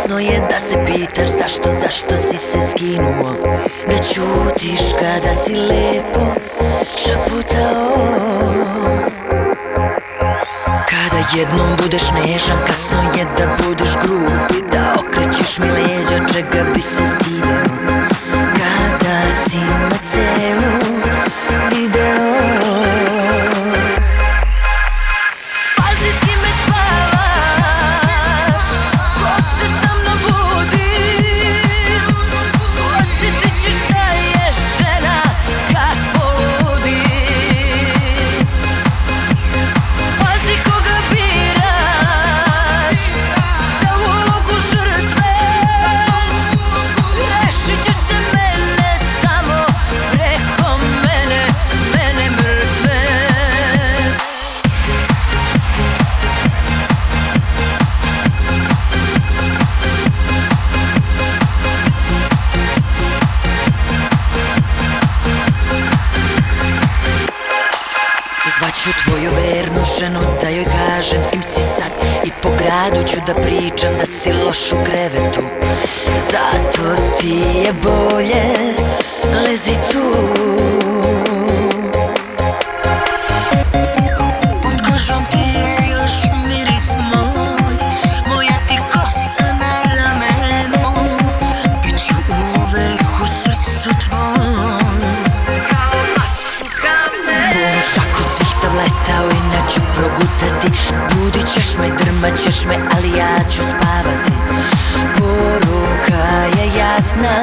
Kasno je da se pitaš zašto si se skinuo, da ćutiš kada si lepo šaputao. Kada jednom budeš nežan, kasno je da budeš grub i da okrećeš mi leđa, čega bi se stideo. Kada si na celu video, pazi s kime spavaš, ko se sa mnom budi, osjetit ćeš da je žena kad poludi. Pazi koga biraš za ulogu žrtve, rešit ćeš se mene samo preko mene, mene mrtve. Zvaću tvoju vernu ženu da joj kažem s kim si sad, i po gradu ću da pričam da si loš u krevetu. Zato ti je bolje, lezi tu. Pod kožom ti je još miris moj, moja ti kosa na ramenu, bit ću uvek u srcu tvom. Punu šaku svih tableta, ujna ću progutati, budit ćeš me, drmat ćeš me, ali ja ću spavati. Poruka je jasna,